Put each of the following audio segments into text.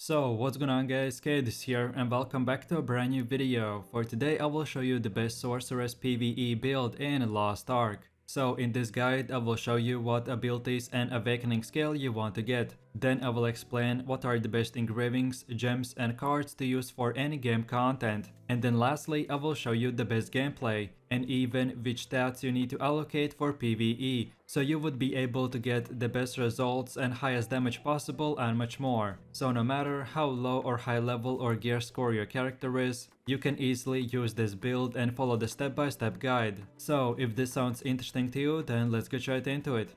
So what's going on guys, Kade is here and welcome back to a brand new video. For today I will show you the best Sorceress PVE build in Lost Ark. So in this guide I will show you what abilities and awakening skill you want to get. Then I will explain what are the best engravings, gems and cards to use for any game content. And then lastly I will show you the best gameplay and even which stats you need to allocate for PvE, so you would be able to get the best results and highest damage possible and much more. So no matter how low or high level or gear score your character is, you can easily use this build and follow the step-by-step guide. So if this sounds interesting to you, then let's get right into it.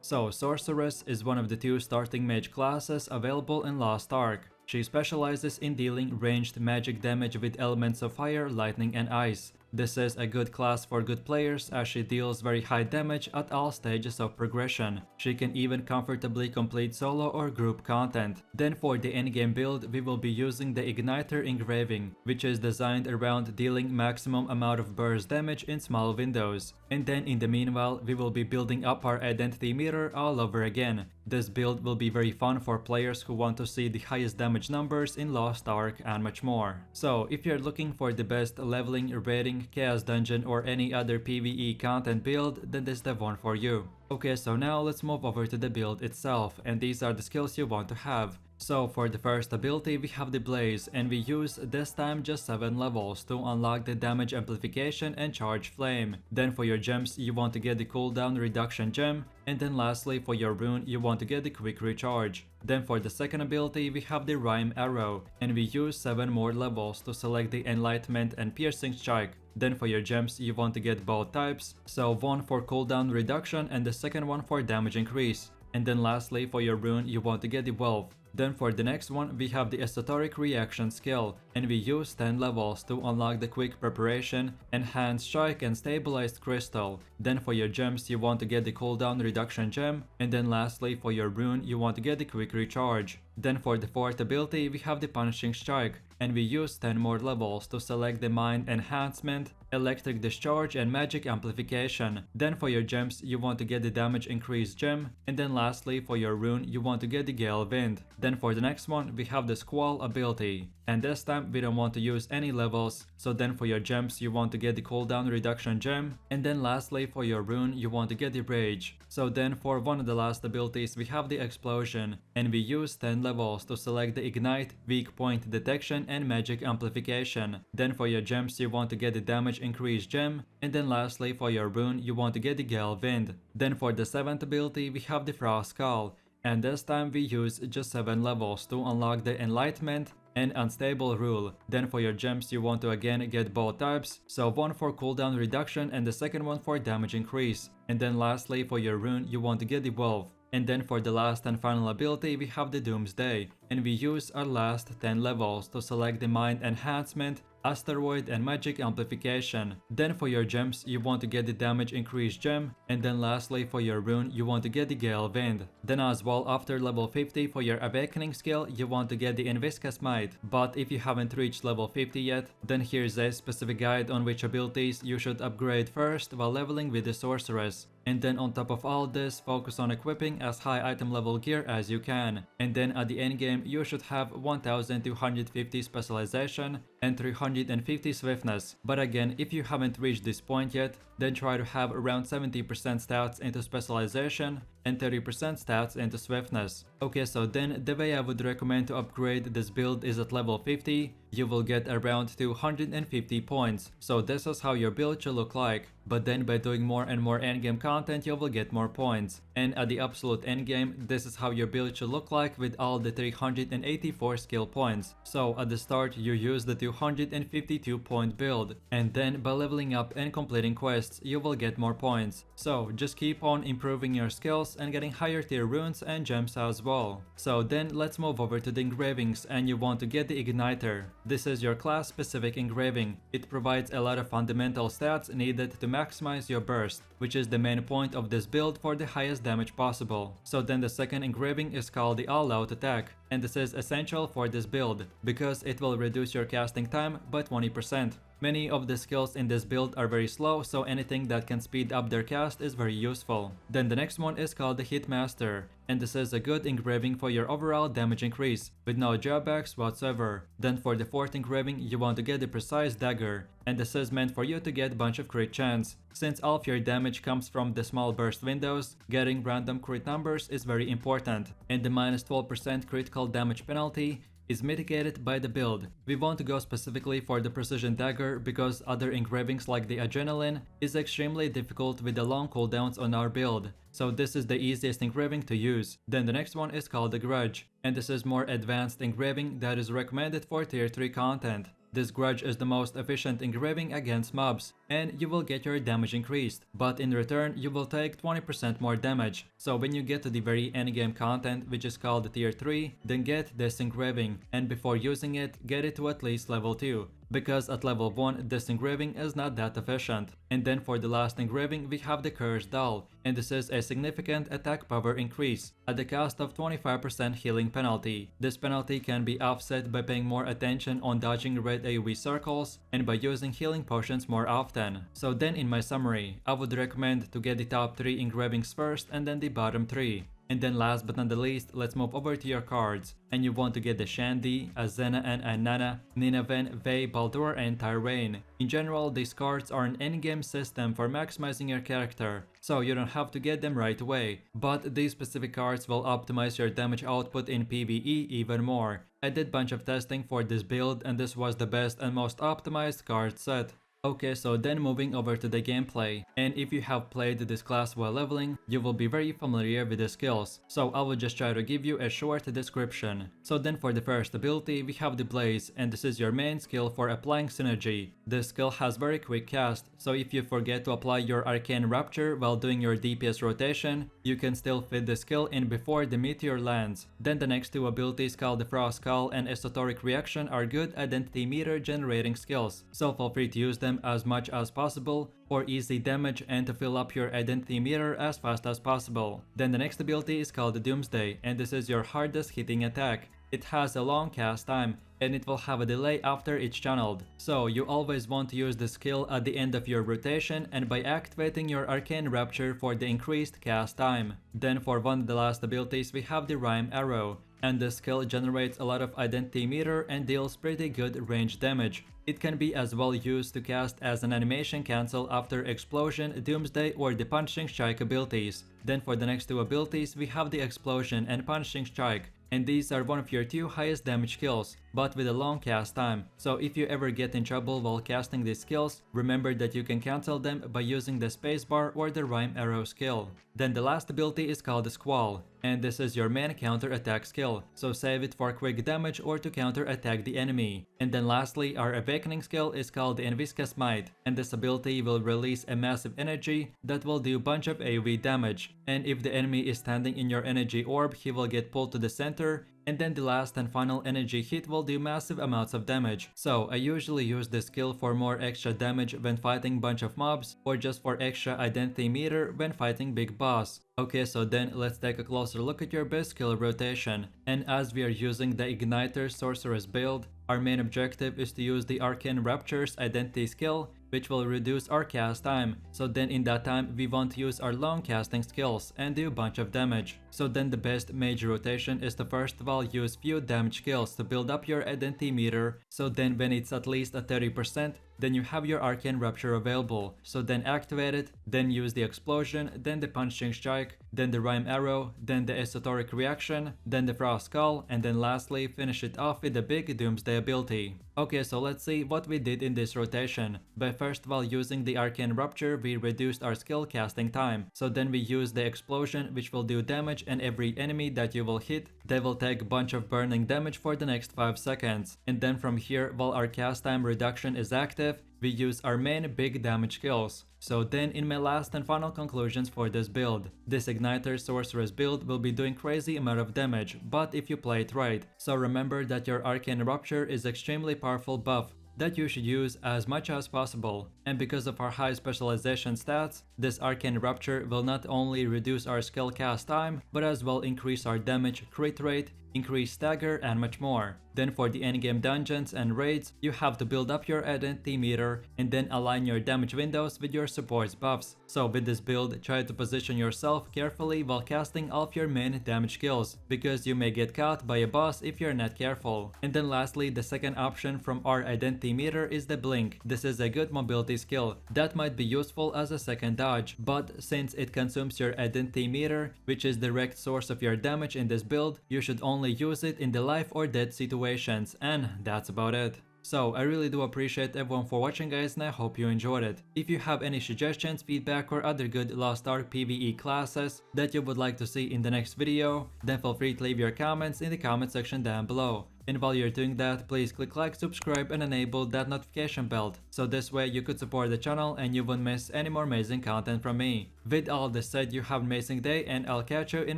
So Sorceress is one of the two starting mage classes available in Lost Ark. She specializes in dealing ranged magic damage with elements of fire, lightning and ice. This is a good class for good players as she deals very high damage at all stages of progression. She can even comfortably complete solo or group content. Then for the endgame build we will be using the Igniter engraving, which is designed around dealing maximum amount of burst damage in small windows. And then in the meanwhile we will be building up our identity meter all over again. This build will be very fun for players who want to see the highest damage numbers in Lost Ark and much more. So if you're looking for the best leveling, rating, chaos dungeon or any other PvE content build, then this is the one for you. Okay, so now let's move over to the build itself, and these are the skills you want to have. So for the first ability we have the Blaze, and we use this time just 7 levels to unlock the damage amplification and charge flame. Then for your gems you want to get the cooldown reduction gem, and then lastly for your rune you want to get the quick recharge. Then for the second ability we have the Rhyme Arrow, and we use 7 more levels to select the Enlightenment and Piercing Strike. Then for your gems you want to get both types, so one for cooldown reduction and the second one for damage increase. And then lastly for your rune you want to get the Wealth. Then for the next one we have the Esoteric Reaction skill, and we use 10 levels to unlock the Quick Preparation, Enhanced Strike and Stabilized Crystal. Then for your gems you want to get the cooldown reduction gem, and then lastly for your rune you want to get the Quick Recharge. Then for the fourth ability we have the Punishing Strike, and we use 10 more levels to select the Mind Enhancement, Electric Discharge and Magic Amplification. Then for your gems you want to get the Damage Increase gem, and then lastly for your rune you want to get the Gale Wind. Then for the next one we have the Squall ability, and this time we don't want to use any levels, so then for your gems you want to get the cooldown reduction gem, and then lastly for your rune you want to get the Rage. So then for one of the last abilities we have the Explosion, and we use 10 levels to select the Ignite, Weak Point Detection and Magic Amplification. Then for your gems you want to get the Damage Increase gem, and then lastly for your rune you want to get the Gale Wind. Then for the 7th ability we have the Frost Call, and this time we use just 7 levels to unlock the Enlightenment and Unstable Rule. Then for your gems you want to again get both types, so one for cooldown reduction and the second one for damage increase. And then lastly for your rune you want to get the Wealth. And then for the last and final ability we have the Doomsday, and we use our last 10 levels to select the Mind Enhancement, Asteroid and Magic Amplification. Then for your gems you want to get the Damage Increase gem, and then lastly for your rune you want to get the Gale Wind. Then as well after level 50 for your Awakening skill you want to get the Inviscus Might. But if you haven't reached level 50 yet, then here's a specific guide on which abilities you should upgrade first while leveling with the Sorceress. And then on top of all this, focus on equipping as high item level gear as you can. And then at the end game you should have 1250 specialization and 350 swiftness. But again, if you haven't reached this point yet, then try to have around 70% stats into specialization and 30% stats into swiftness. Okay, so then the way I would recommend to upgrade this build is at level 50, you will get around 250 points. So this is how your build should look like. But then by doing more and more endgame content you will get more points. And at the absolute endgame, this is how your build should look like with all the 384 skill points. So at the start you use the 252 point build, and then by leveling up and completing quests you will get more points. So just keep on improving your skills and getting higher tier runes and gems as well. So then let's move over to the engravings, and you want to get the Igniter. This is your class specific engraving. It provides a lot of fundamental stats needed to maximize your burst, which is the main point of this build for the highest damage possible. So then the second engraving is called the All Out Attack, and this is essential for this build because it will reduce your casting time by 20%. Many of the skills in this build are very slow, so anything that can speed up their cast is very useful. Then the next one is called the Hitmaster, and this is a good engraving for your overall damage increase, with no drawbacks whatsoever. Then for the fourth engraving, you want to get the Precise Dagger, and this is meant for you to get bunch of crit chance. Since all of your damage comes from the small burst windows, getting random crit numbers is very important, and the minus 12% critical damage penalty is mitigated by the build. We want to go specifically for the Precision Dagger because other engravings like the Adrenaline is extremely difficult with the long cooldowns on our build, so this is the easiest engraving to use. Then the next one is called the Grudge, and this is more advanced engraving that is recommended for tier 3 content. This Grudge is the most efficient engraving against mobs, and you will get your damage increased, but in return you will take 20% more damage. So when you get to the very endgame content, which is called tier 3, then get this engraving, and before using it, get it to at least level 2. Because at level 1 this engraving is not that efficient. And then for the last engraving we have the Cursed Doll, and this is a significant attack power increase at the cost of 25% healing penalty. This penalty can be offset by paying more attention on dodging red AoE circles and by using healing potions more often. So then in my summary, I would recommend to get the top 3 engravings first and then the bottom 3. And then last but not the least, let's move over to your cards. And you want to get the Shandy, Azena and Anana, Ninaven, Vey, Baldur and Tyrane. In general, these cards are an endgame system for maximizing your character, so you don't have to get them right away. But these specific cards will optimize your damage output in PvE even more. I did bunch of testing for this build and this was the best and most optimized card set. Okay, so then moving over to the gameplay, and if you have played this class while leveling, you will be very familiar with the skills, so I will just try to give you a short description. So then for the first ability, we have the Blaze, and this is your main skill for applying synergy. This skill has very quick cast, so if you forget to apply your Arcane Rapture while doing your DPS rotation, you can still fit the skill in before the meteor lands. Then the next two abilities called the Frost Call and Esoteric Reaction are good identity meter generating skills, so feel free to use them as much as possible for easy damage and to fill up your identity meter as fast as possible. Then the next ability is called the Doomsday, and this is your hardest hitting attack. It has a long cast time and it will have a delay after it's channeled, so you always want to use the skill at the end of your rotation and by activating your Arcane Rapture for the increased cast time. Then for one of the last abilities we have the Rhyme Arrow, and this skill generates a lot of identity meter and deals pretty good range damage. It can be as well used to cast as an animation cancel after Explosion, Doomsday or the Punching Strike abilities. Then for the next two abilities we have the Explosion and Punching Strike, and these are one of your two highest damage skills, but with a long cast time. So if you ever get in trouble while casting these skills, remember that you can cancel them by using the spacebar or the Rhyme Arrow skill. Then the last ability is called the Squall, and this is your main counter attack skill, so save it for quick damage or to counter attack the enemy. And then lastly, our Awakening skill is called the Enviscus Might, and this ability will release a massive energy that will do bunch of AoE damage, and if the enemy is standing in your energy orb, he will get pulled to the center, and then the last and final energy hit will do massive amounts of damage. So I usually use this skill for more extra damage when fighting bunch of mobs or just for extra identity meter when fighting big boss. Okay, so then let's take a closer look at your best skill rotation. And as we are using the Igniter Sorceress build, our main objective is to use the Arcane Rapture's identity skill, which will reduce our cast time. So then in that time we want to use our long casting skills and do a bunch of damage. So then the best mage rotation is to first of all use few damage skills to build up your identity meter, so then when it's at least at 30%, then you have your Arcane Rapture available, so then activate it, then use the Explosion, then the Punching Strike, then the Rhyme Arrow, then the Esoteric Reaction, then the Frost Call, and then lastly finish it off with the big Doomsday ability. Okay, so let's see what we did in this rotation. By first of all using the Arcane Rapture, we reduced our skill casting time, so then we use the Explosion, which will do damage, and every enemy that you will hit, they will take a bunch of burning damage for the next 5 seconds. And then from here, while our cast time reduction is active, we use our main big damage skills. So then in my last and final conclusions for this build, this Igniter Sorceress build will be doing crazy amount of damage, but if you play it right. So remember that your Arcane Rupture is extremely powerful buff that you should use as much as possible. And because of our high specialization stats, this Arcane Rupture will not only reduce our skill cast time, but as well increase our damage crit rate, increased stagger, and much more. Then for the endgame dungeons and raids, you have to build up your identity meter and then align your damage windows with your support's buffs. So with this build, try to position yourself carefully while casting all of your main damage skills, because you may get caught by a boss if you're not careful. And then lastly, the second option from our identity meter is the blink. This is a good mobility skill that might be useful as a second dodge, but since it consumes your identity meter, which is the direct source of your damage in this build, you should only use it in the life or death situations, and that's about it. So I really do appreciate everyone for watching, guys, and I hope you enjoyed it. If you have any suggestions, feedback, or other good Lost Ark PVE classes that you would like to see in the next video, then feel free to leave your comments in the comment section down below. And while you're doing that, please click like, subscribe, and enable that notification bell, so this way you could support the channel and you won't miss any more amazing content from me. With all this said, you have an amazing day, and I'll catch you in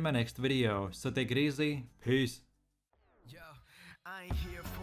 my next video. So take it easy, peace. Yo, I ain't here for